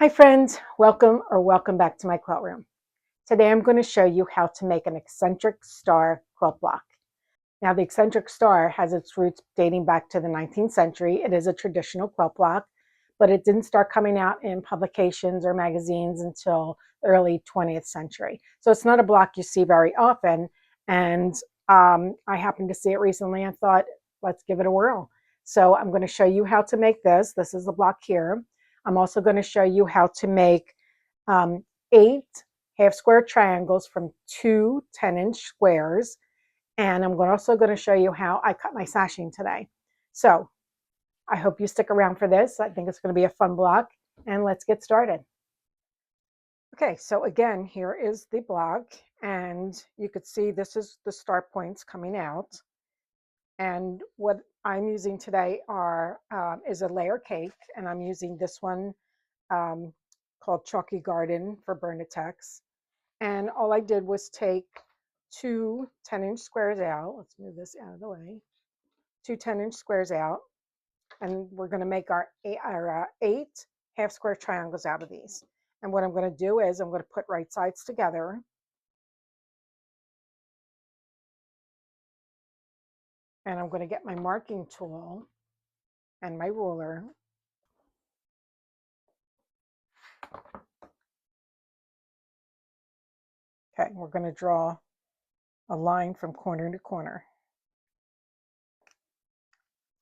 Hi friends, welcome back to my quilt room. Today I'm going to show you how to make an eccentric star quilt block. Now the eccentric star has its roots dating back to the 19th century. It is a traditional quilt block, but it didn't start coming out in publications or magazines until the early 20th century. So it's not a block you see very often, and I happened to see it recently and thought, let's give it a whirl. So I'm going to show you how to make this. This is the block here. I'm also going to show you how to make 8 half square triangles from 2 10-inch squares. And I'm also going to show you how I cut my sashing today. So I hope you stick around for this. I think it's going to be a fun block. And let's get started. Okay, so again, here is the block. And you could see this is the start points coming out. And what I'm using today is a layer cake. And I'm using this one called Chalky Garden for Bernatec's. And all I did was take 2 10-inch squares out. Let's move this out of the way. 2 10-inch squares out. And we're going to make our 8 half square triangles out of these. And what I'm going to do is I'm going to put right sides together. And I'm going to get my marking tool and my ruler. Okay, we're going to draw a line from corner to corner.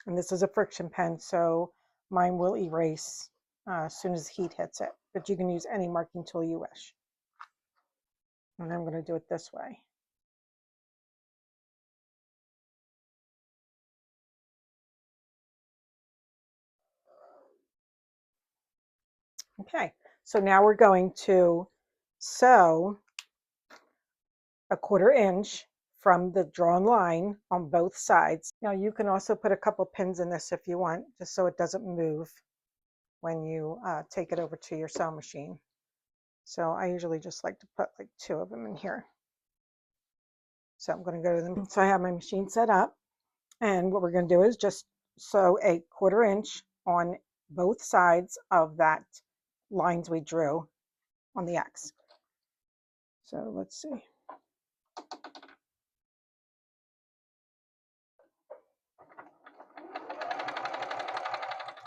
And this is a friction pen, so mine will erase as soon as heat hits it. But you can use any marking tool you wish. And I'm going to do it this way. Okay, so now we're going to sew a 1/4 inch from the drawn line on both sides. Now you can also put a couple pins in this if you want, just so it doesn't move when you take it over to your sewing machine. So I usually just like to put like 2 of them in here. So I'm going to go to them. So I have my machine set up, and what we're going to do is just sew a 1/4 inch on both sides of that lines we drew on the X. So let's see.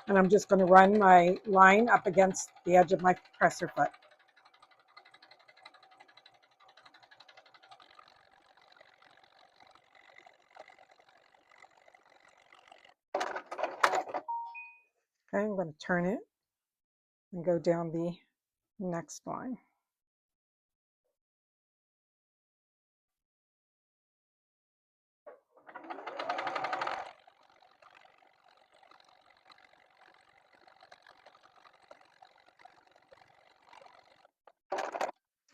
And I'm just going to run my line up against the edge of my presser foot. Okay, I'm going to turn it and go down the next line.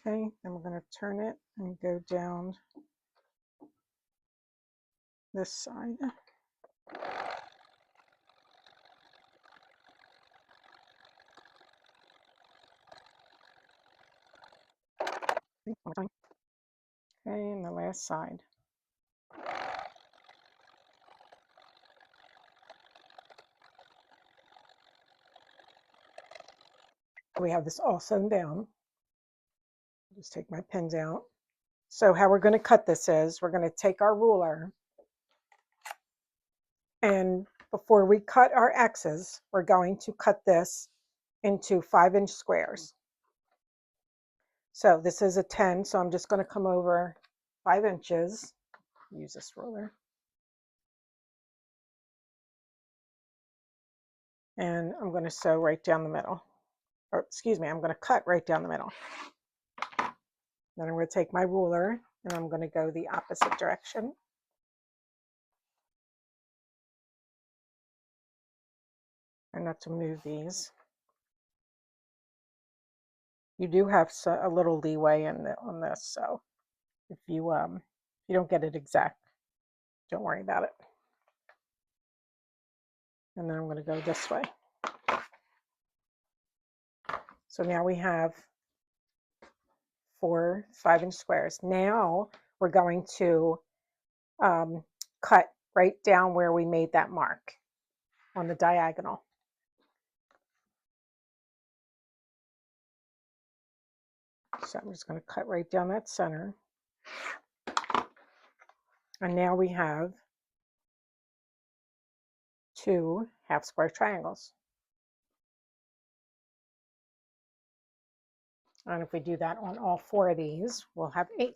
Okay, then we're going to turn it and go down this side. Okay, and the last side. We have this all sewn down. Just take my pins out. So how we're going to cut this is we're going to take our ruler, and before we cut our X's, we're going to cut this into 5-inch squares. So this is a 10, so I'm just going to come over 5 inches, use this ruler, and I'm going to sew right down the middle. Or excuse me, I'm going to cut right down the middle. Then I'm going to take my ruler and I'm going to go the opposite direction. And not to move these. You do have a little leeway on this, so if you don't get it exact, don't worry about it. And then I'm going to go this way. So now we have 4 5-inch squares. Now we're going to cut right down where we made that mark on the diagonal. So I'm just going to cut right down that center. And now we have 2 half square triangles. And if we do that on all 4 of these, we'll have 8.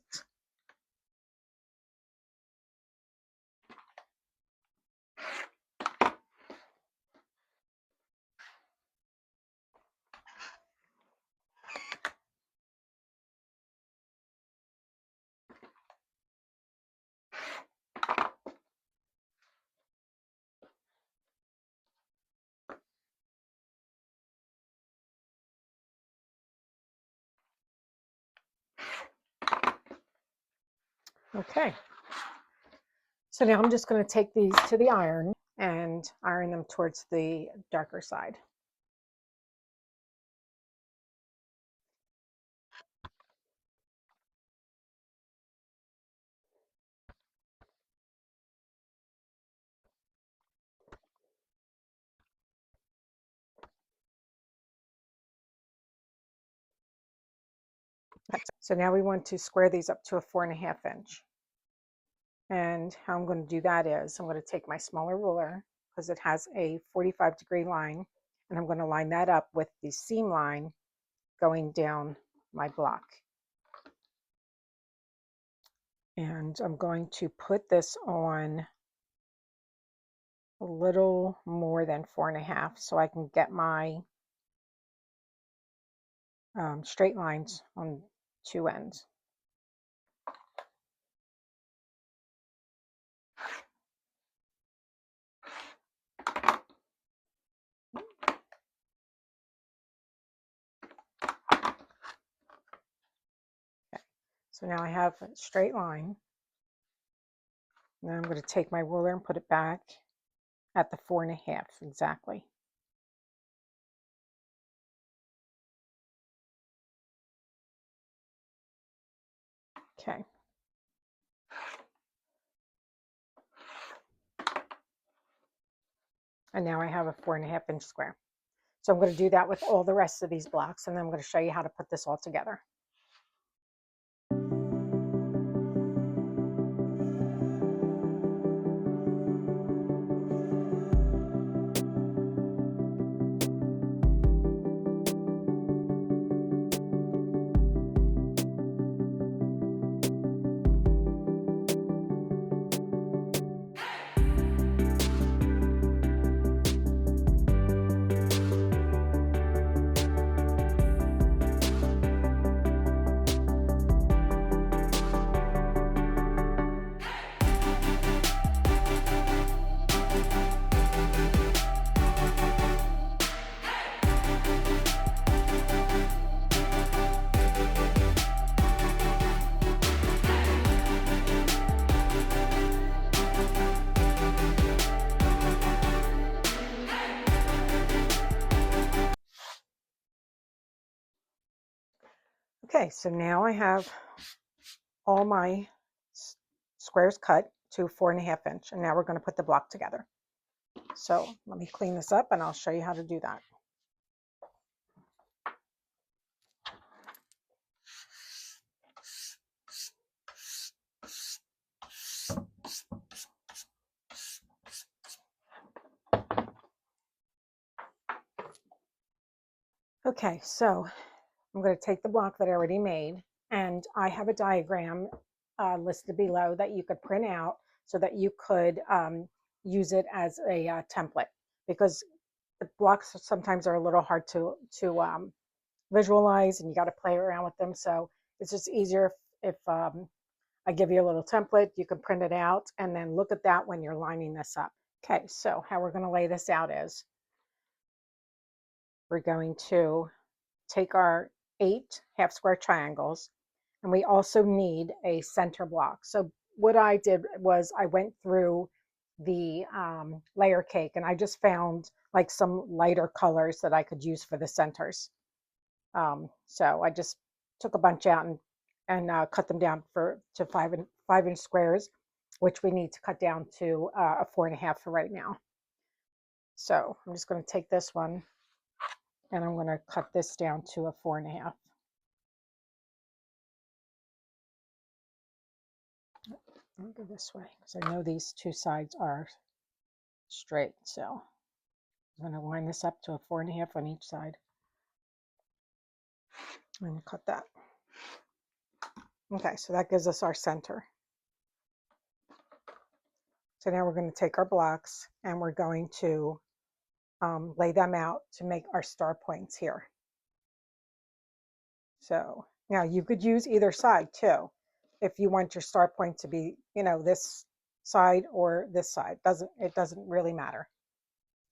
Okay. So now I'm just going to take these to the iron and iron them towards the darker side. So now we want to square these up to a 4.5 inch. And how I'm going to do that is I'm going to take my smaller ruler because it has a 45-degree line, and I'm going to line that up with the seam line going down my block. And I'm going to put this on a little more than 4.5 so I can get my straight lines on 2 ends. So now I have a straight line. And then I'm going to take my ruler and put it back at the 4.5 exactly. Okay. And now I have a 4.5 inch square. So I'm going to do that with all the rest of these blocks, and then I'm going to show you how to put this all together. Okay, so now I have all my squares cut to 4.5 inch, and now we're going to put the block together. So let me clean this up and I'll show you how to do that. Okay, so I'm going to take the block that I already made, and I have a diagram listed below that you could print out so that you could use it as a template, because the blocks sometimes are a little hard to visualize, and you got to play around with them. So it's just easier if I give you a little template, you can print it out and then look at that when you're lining this up. Okay, so how we're going to lay this out is we're going to take our 8 half square triangles, and we also need a center block. So what I did was I went through the layer cake, and I just found like some lighter colors that I could use for the centers. So I just took a bunch out and cut them down to 5 inch squares, which we need to cut down to a 4.5 for right now. So I'm just going to take this one and I'm going to cut this down to a 4.5. I'll go this way because I know these two sides are straight. So I'm going to line this up to a 4.5 on each side. I'm going to cut that. Okay, so that gives us our center. So now we're going to take our blocks and we're going to lay them out to make our star points here. So now you could use either side too. If you want your star point to be, this side or this side, it doesn't really matter.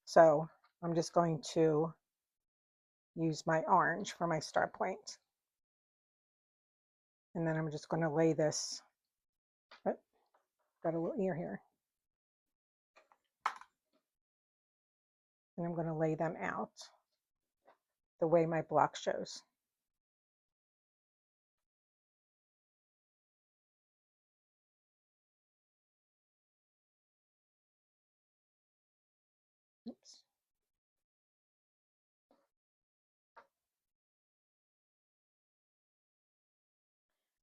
So I'm just going to use my orange for my star point. And then I'm just going to lay this, oh, got a little ear here. And I'm going to lay them out the way my block shows. Oops.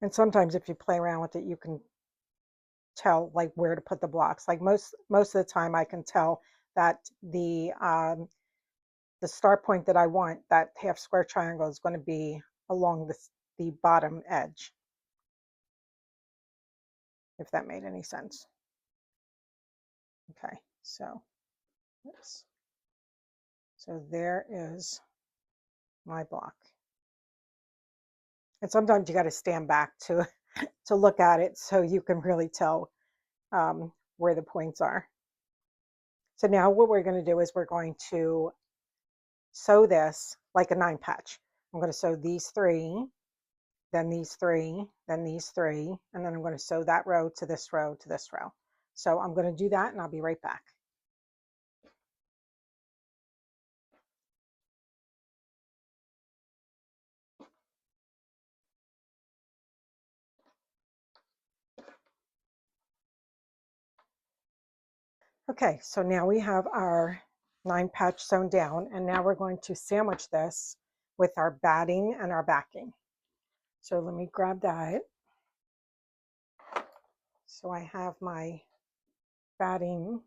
And sometimes if you play around with it, you can tell like where to put the blocks. Like most of the time I can tell that the star point that I want, that half square triangle, is going to be along the bottom edge, if that made any sense. Okay, so oops. So there is my block. And sometimes you got to stand back to look at it so you can really tell where the points are. So now what we're going to do is we're going to sew this like a 9-patch. I'm going to sew these 3, then these 3, then these 3, and then I'm going to sew that row to this row to this row. So I'm going to do that and I'll be right back. Okay, so now we have our 9-patch sewn down, and now we're going to sandwich this with our batting and our backing. So let me grab that. So I have my batting,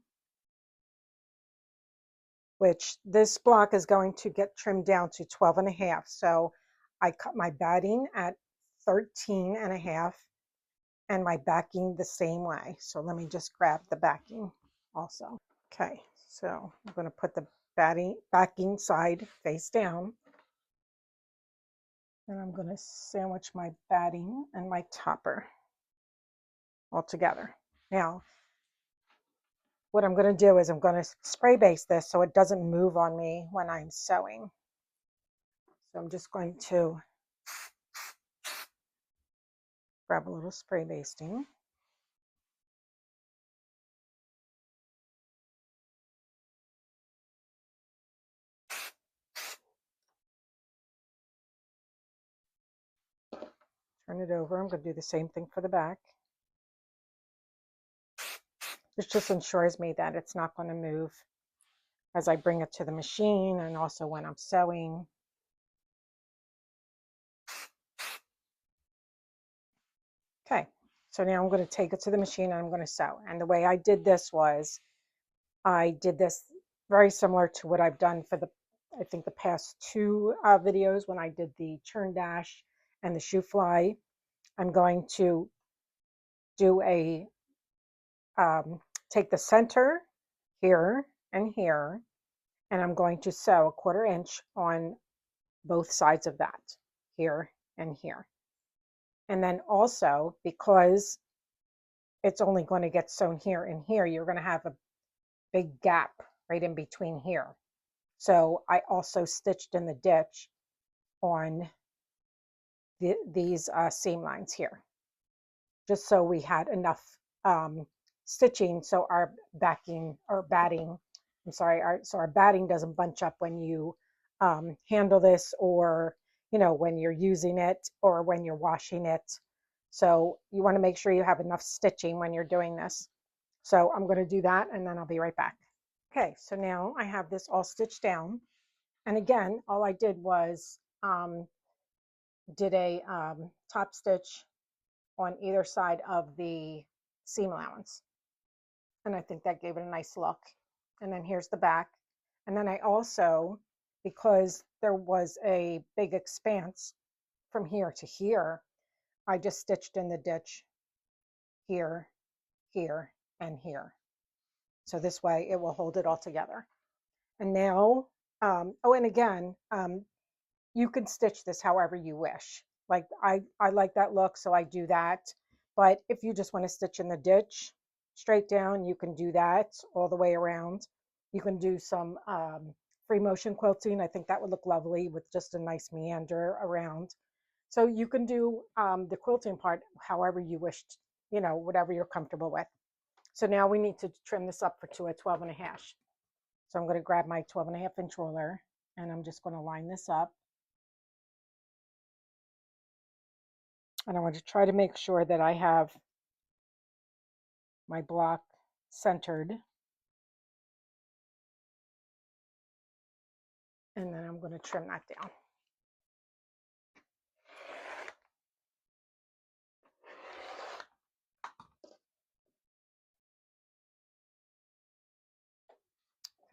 which this block is going to get trimmed down to 12.5. So I cut my batting at 13.5 and my backing the same way. So let me just grab the backing also. Okay, so I'm going to put the backing side face down. And I'm going to sandwich my batting and my topper all together. Now, what I'm going to do is I'm going to spray base this so it doesn't move on me when I'm sewing. So I'm just going to grab a little spray basting. Turn it over. I'm going to do the same thing for the back. This just ensures me that it's not going to move as I bring it to the machine and also when I'm sewing. Okay, so now I'm going to take it to the machine and I'm going to sew. And the way I did this was I did this very similar to what I've done for I think the past 2 videos when I did the churn dash and the shoe fly. I'm going to do take the center here and here, and I'm going to sew 1/4 inch on both sides of that, here and here. And then also, because it's only going to get sewn here and here, you're going to have a big gap right in between here. So I also stitched in the ditch on these seam lines here, just so we had enough stitching so our batting, so our batting doesn't bunch up when you handle this, or when you're using it or when you're washing it. So you want to make sure you have enough stitching when you're doing this. So I'm going to do that and then I'll be right back. Okay, so now I have this all stitched down. And again, all I did was did a top stitch on either side of the seam allowance. And I think that gave it a nice look. And then here's the back. And then I also, because there was a big expanse from here to here, I just stitched in the ditch here, here, and here. So this way it will hold it all together. And now, oh, and again, you can stitch this however you wish. Like I like that look, so I do that. But if you just want to stitch in the ditch straight down, you can do that all the way around. You can do some free motion quilting. I think that would look lovely with just a nice meander around. So you can do the quilting part however you wish, whatever you're comfortable with. So now we need to trim this up to a 12.5. So I'm going to grab my 12.5-inch ruler and I'm just going to line this up. And I want to try to make sure that I have my block centered. And then I'm going to trim that down.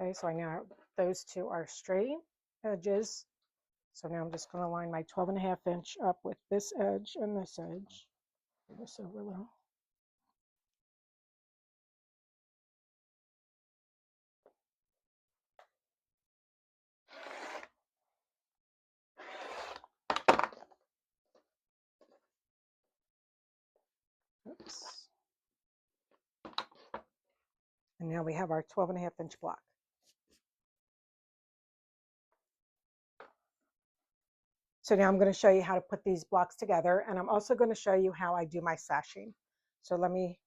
Okay, so I now those two are straight edges. So now I'm just going to line my 12.5-inch up with this edge and this edge. Move this over a little. Oops. And now we have our 12.5-inch block. So now I'm going to show you how to put these blocks together, and I'm also going to show you how I do my sashing. So let me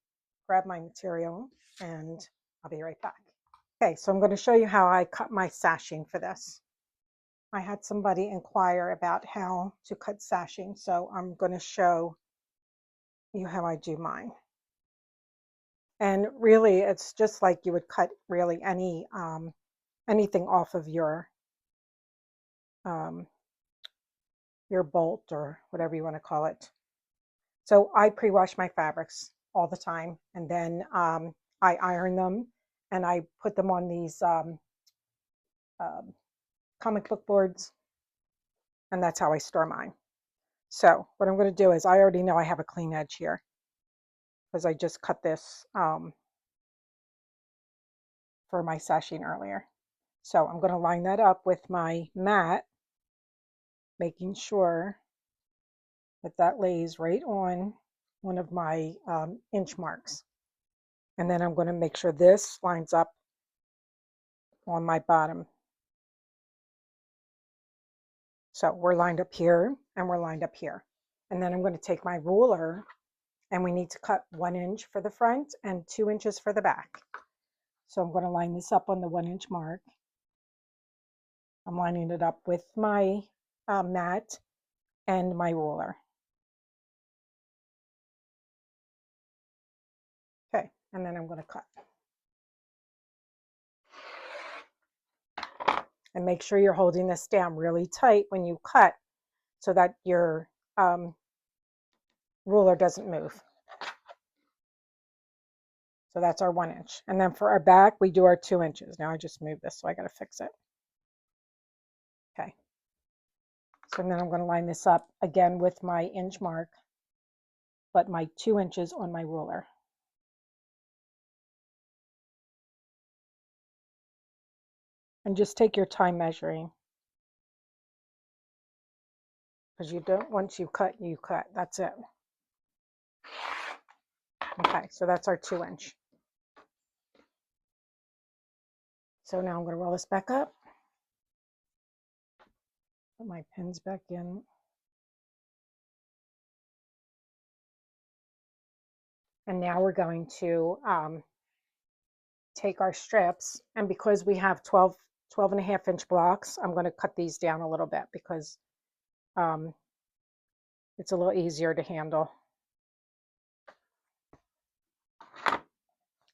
grab my material and I'll be right back. Okay, so I'm going to show you how I cut my sashing for this. I had somebody inquire about how to cut sashing, so I'm going to show you how I do mine. And really, it's just like you would cut really anything off of your bolt or whatever you want to call it. So I pre-wash my fabrics all the time, and then I iron them, and I put them on these comic book boards, and that's how I store mine. So what I'm going to do is, I already know I have a clean edge here because I just cut this for my sashing earlier. So I'm going to line that up with my mat, making sure that that lays right on one of my inch marks. And then I'm going to make sure this lines up on my bottom. So we're lined up here and we're lined up here. And then I'm going to take my ruler, and we need to cut 1 inch for the front and 2 inches for the back. So I'm going to line this up on the 1 inch mark. I'm lining it up with my mat and my ruler. Okay, and then I'm going to cut. And make sure you're holding this down really tight when you cut so that your ruler doesn't move. So that's our 1 inch. And then for our back, we do our 2 inches. Now I just moved this, so I got to fix it. Okay. So then I'm going to line this up again with my inch mark, but my 2 inches on my ruler. And just take your time measuring, because you don't, once you cut, you cut. That's it. Okay, so that's our 2 inch. So now I'm going to roll this back up. Put my pins back in. And now we're going to take our strips, and because we have 12.5-inch blocks, I'm going to cut these down a little bit because it's a little easier to handle.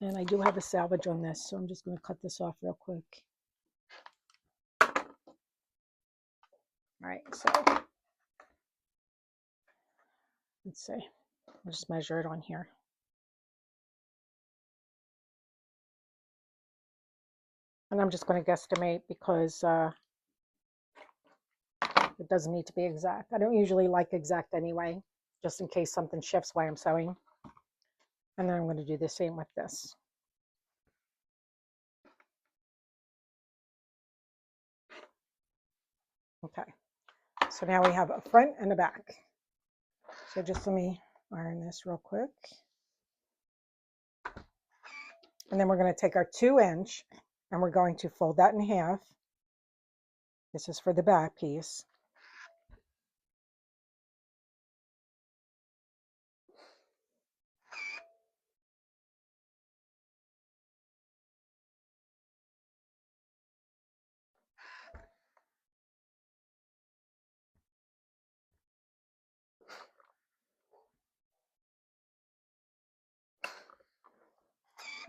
And I do have a salvage on this, so I'm just going to cut this off real quick. All right, so let's see. I'll just measure it on here. And I'm just going to guesstimate because it doesn't need to be exact. I don't usually like exact anyway, just in case something shifts while I'm sewing. And then I'm going to do the same with this. Okay, so now we have a front and a back. So just let me iron this real quick. And then we're going to take our 2-inch and we're going to fold that in half. This is for the back piece.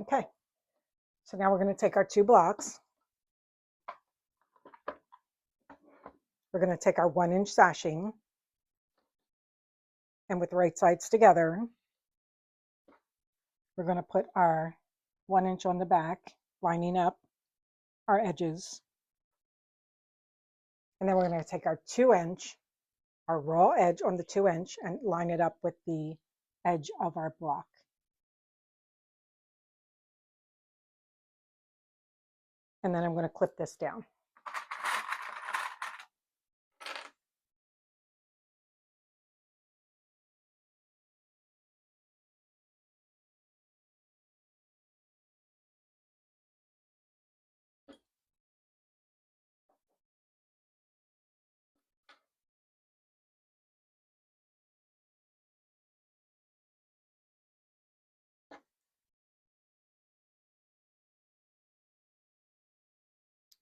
Okay, so now we're going to take our 2 blocks. We're going to take our 1-inch sashing, and with the right sides together, we're going to put our 1-inch on the back, lining up our edges. And then we're going to take our 2-inch, our raw edge on the 2-inch, and line it up with the edge of our block. And then I'm going to clip this down.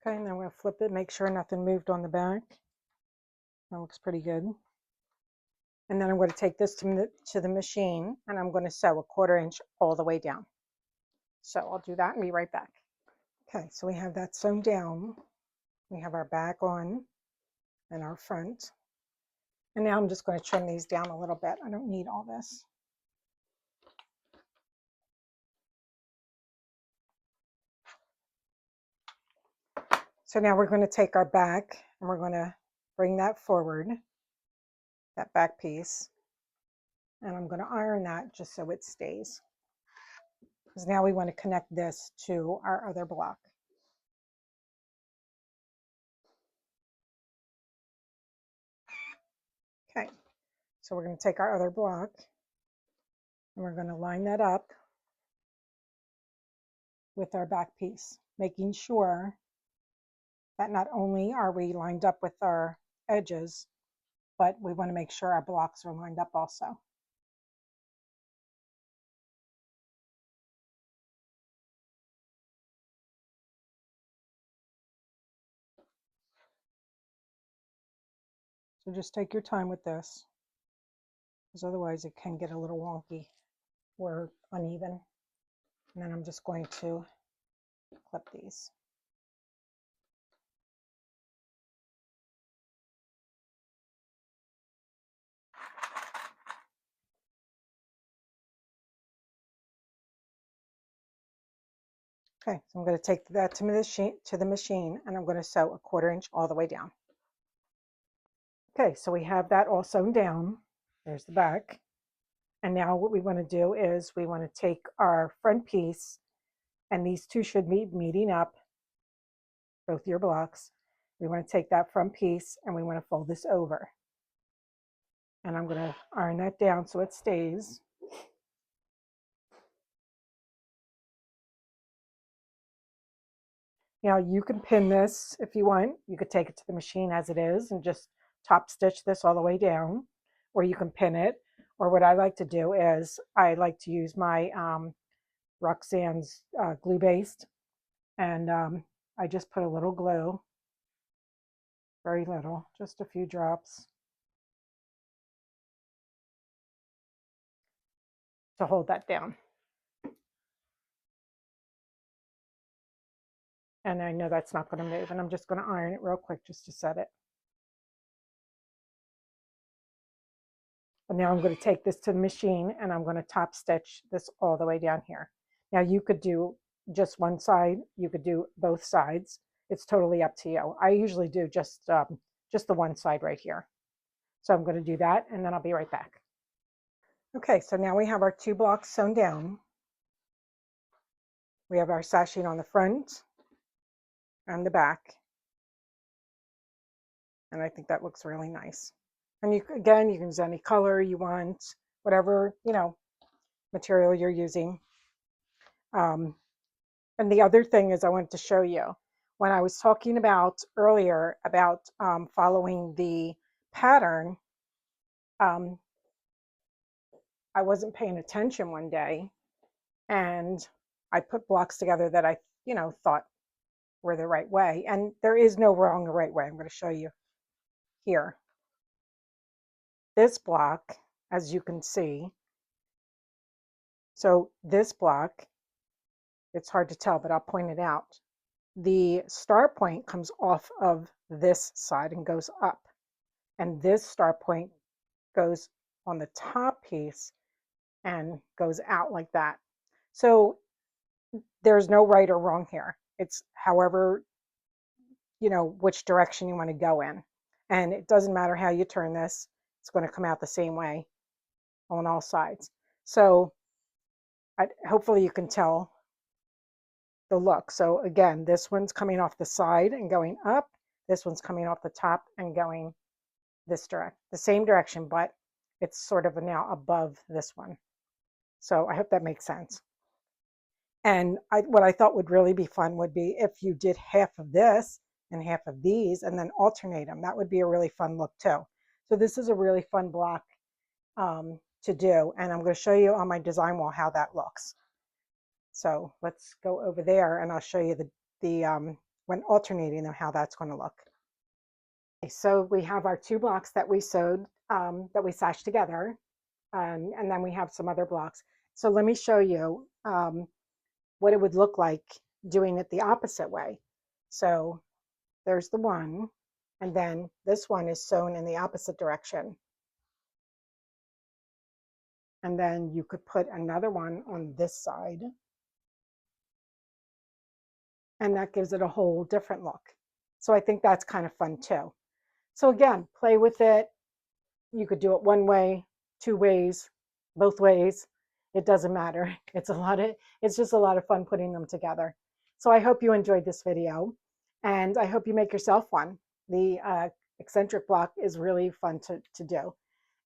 Okay, and then I'm going to flip it, make sure nothing moved on the back. That looks pretty good. And then I'm going to take this to the machine, and I'm going to sew a 1/4 inch all the way down. So I'll do that and be right back. Okay, so we have that sewn down. We have our back on and our front. And now I'm just going to trim these down a little bit. I don't need all this. So now we're going to take our back and we're going to bring that forward, that back piece. And I'm going to iron that just so it stays. Because now we want to connect this to our other block. Okay, so we're going to take our other block and we're going to line that up with our back piece, making sure that not only are we lined up with our edges, but we want to make sure our blocks are lined up also. So just take your time with this, because otherwise it can get a little wonky or uneven. And then I'm just going to clip these. Okay, so I'm going to take that to the machine and I'm going to sew a 1/4 inch all the way down. Okay, so we have that all sewn down. There's the back. And now what we want to do is we want to take our front piece, and these two should be meeting up, both your blocks. We want to take that front piece and we want to fold this over. And I'm going to iron that down so it stays. Now you can pin this if you want. You could take it to the machine as it is and just top stitch this all the way down, or you can pin it. Or what I like to do is I like to use my Roxanne's glue based, and I just put a little glue, very little, just a few drops, to hold that down. And I know that's not going to move, and I'm just going to iron it real quick just to set it. And now I'm going to take this to the machine and I'm going to top stitch this all the way down here. Now you could do just one side. You could do both sides. It's totally up to you. I usually do just the one side right here. So I'm going to do that, and then I'll be right back. Okay, so now we have our 2 blocks sewn down. We have our sashing on the front and the back. And I think that looks really nice. And you can use any color you want, whatever, material you're using. And the other thing is I wanted to show you, when I was talking about earlier about following the pattern, I wasn't paying attention one day, and I put blocks together that I, thought were the right way. And there is no wrong or right way. I'm going to show you here. This block, as you can see, so this block, it's hard to tell, but I'll point it out. The star point comes off of this side and goes up. And this star point goes on the top piece and goes out like that. So there's no right or wrong here. It's however, which direction you want to go in. And it doesn't matter how you turn this, it's going to come out the same way on all sides. So hopefully you can tell the look. So again, this one's coming off the side and going up. This one's coming off the top and going this direction, the same direction, but it's sort of now above this one. So I hope that makes sense. And what I thought would really be fun would be if you did half of this and half of these and then alternate them. That would be a really fun look too. So this is a really fun block to do. And I'm going to show you on my design wall how that looks. So let's go over there and I'll show you when alternating them, how that's going to look. Okay, so we have our 2 blocks that we sewed, that we sashed together. And then we have some other blocks. So let me show you what it would look like doing it the opposite way. So there's the one, and then this one is sewn in the opposite direction. And then you could put another one on this side. And that gives it a whole different look. So I think that's kind of fun too. So again, play with it. You could do it one way, 2 ways, both ways. It doesn't matter. It's just a lot of fun putting them together. So I hope you enjoyed this video, and I hope you make yourself one. The eccentric block is really fun to do.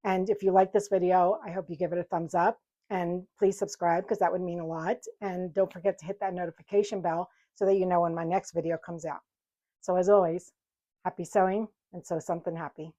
And if you like this video, I hope you give it a thumbs up, and please subscribe because that would mean a lot. And don't forget to hit that notification bell so that you know when my next video comes out. So as always, happy sewing and sew something happy.